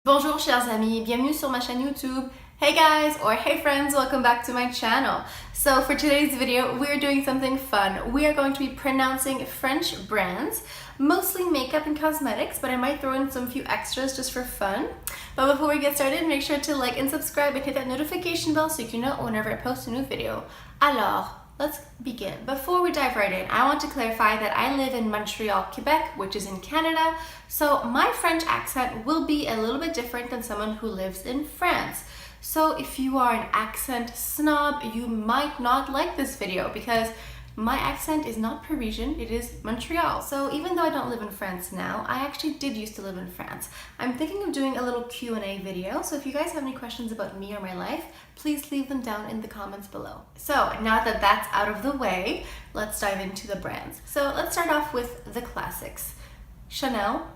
Bonjour chers amis, bienvenue sur ma chaîne YouTube. Hey guys, or hey friends, welcome back to my channel. So for today's video, we're doing something fun. We are going to be pronouncing French brands, mostly makeup and cosmetics, but I might throw in some few extras just for fun. But before we get started, make sure to like and subscribe and hit that notification bell so you can know whenever I post a new video. Alors, let's begin. Before we dive right in, I want to clarify that I live in Montreal, Quebec, which is in Canada, so my French accent will be a little bit different than someone who lives in France. So if you are an accent snob, you might not like this video because my accent is not Parisian, it is Montreal. So even though I don't live in France now, I actually did used to live in France. I'm thinking of doing a little Q&A video, so if you guys have any questions about me or my life, please leave them down in the comments below. So now that that's out of the way, let's dive into the brands. So let's start off with the classics. Chanel,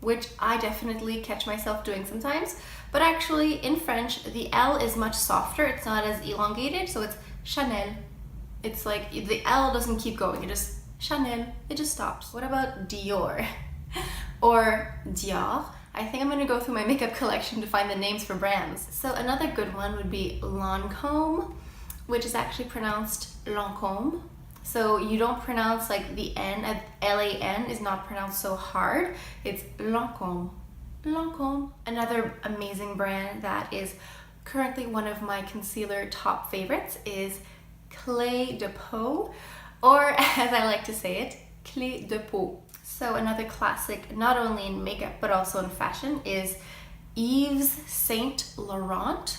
which I definitely catch myself doing sometimes, but actually in French, the L is much softer, it's not as elongated, so it's Chanel. It's like the L doesn't keep going, it just Chanel, it just stops. What about Dior or DIOR? I think I'm gonna go through my makeup collection to find the names for brands. So another good one would be LANCOME, which is actually pronounced LANCOME. So you don't pronounce like the N, L-A-N is not pronounced so hard. It's LANCOME, LANCOME. Another amazing brand that is currently one of my concealer top favorites is Clé de Peau, or as I like to say it, Clé de Peau. So another classic, not only in makeup but also in fashion, is Yves Saint Laurent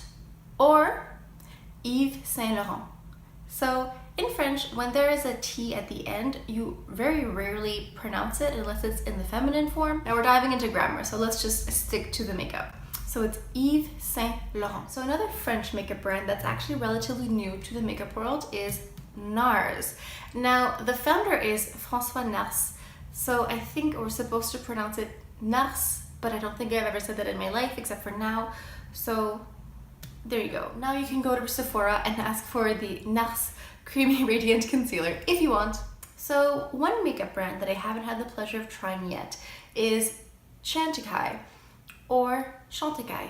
or Yves Saint Laurent. So in French, when there is a T at the end, you very rarely pronounce it unless it's in the feminine form. Now we're diving into grammar, so let's just stick to the makeup. So it's Yves Saint Laurent. So another French makeup brand that's actually relatively new to the makeup world is NARS. Now the founder is François NARS. So I think we're supposed to pronounce it NARS, but I don't think I've ever said that in my life except for now. So there you go. Now you can go to Sephora and ask for the NARS Creamy Radiant Concealer if you want. So one makeup brand that I haven't had the pleasure of trying yet is CHANTECAILLE or CHANTECAILLE.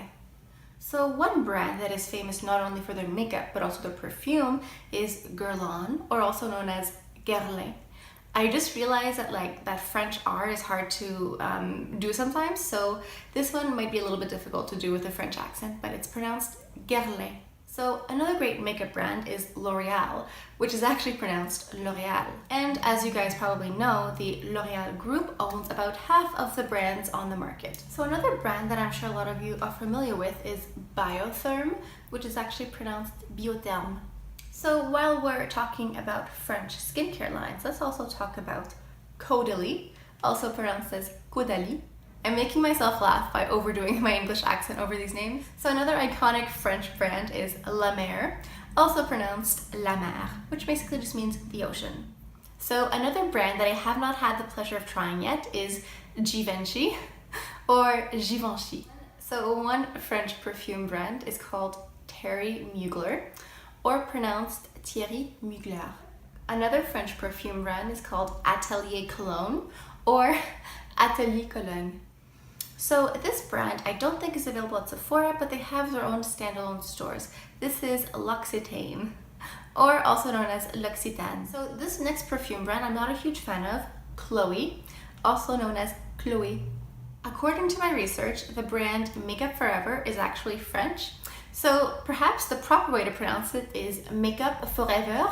So one brand that is famous not only for their makeup but also their perfume is GUERLAIN, or also known as GUERLAIN. I just realized that that French R is hard to do sometimes, so this one might be a little bit difficult to do with a French accent, but it's pronounced GUERLAIN. So another great makeup brand is L'Oreal, which is actually pronounced L'Oreal. And as you guys probably know, the L'Oreal group owns about half of the brands on the market. So another brand that I'm sure a lot of you are familiar with is BIOTHERM, which is actually pronounced BIOTHERM. So while we're talking about French skincare lines, let's also talk about Caudalie, also pronounced as Caudalie. I'm making myself laugh by overdoing my English accent over these names. So another iconic French brand is La Mer, also pronounced La Mer, which basically just means the ocean. So another brand that I have not had the pleasure of trying yet is GIVENCHY or GIVENCHY. So one French perfume brand is called Thierry Mugler, or pronounced Thierry Mugler. Another French perfume brand is called Atelier Cologne or Atelier Cologne. So this brand I don't think is available at Sephora, but they have their own standalone stores. This is L'Occitane, or also known as L'Occitane. So this next perfume brand I'm not a huge fan of, Chloe, also known as Chloe. According to my research, the brand Makeup Forever is actually French, so perhaps the proper way to pronounce it is Makeup Forever.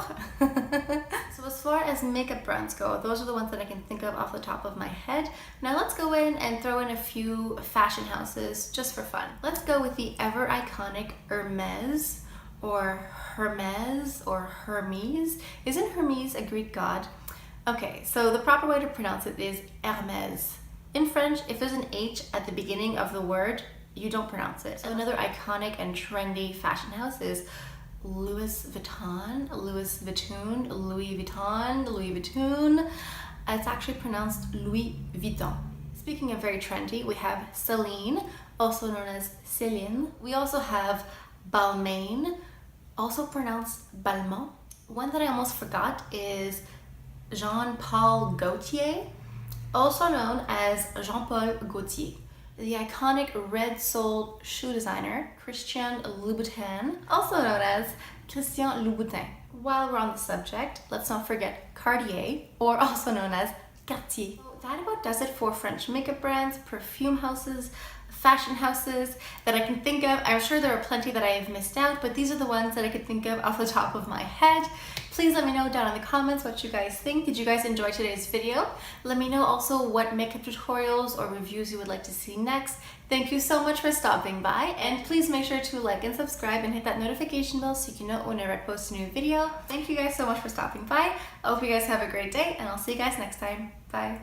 So as far as makeup brands go, those are the ones that I can think of off the top of my head. Now let's go in and throw in a few fashion houses just for fun. Let's go with the ever iconic Hermes or Hermes or Hermes. Isn't Hermes a Greek god? Okay, so the proper way to pronounce it is Hermes. In French, if there's an H at the beginning of the word, you don't pronounce it. So another iconic and trendy fashion house is Louis Vuitton, Louis Vuitton, Louis Vuitton, Louis Vuitton. It's actually pronounced Louis Vuitton. Speaking of very trendy, we have CELINE, also known as CELINE. We also have BALMAIN, also pronounced BALMAIN. One that I almost forgot is Jean-Paul Gaultier, also known as Jean-Paul Gaultier. the iconic red soul shoe designer Christian Louboutin, also known as Christian Louboutin. While we're on the subject, let's not forget Cartier, or also known as Cartier. That about does it for French makeup brands, perfume houses, fashion houses that I can think of. I'm sure there are plenty that I have missed out, but these are the ones that I could think of off the top of my head. Please let me know down in the comments what you guys think. Did you guys enjoy today's video? Let me know also what makeup tutorials or reviews you would like to see next. Thank you so much for stopping by, and please make sure to like and subscribe and hit that notification bell so you can know whenever I post a new video. Thank you guys so much for stopping by. I hope you guys have a great day, and I'll see you guys next time. Bye.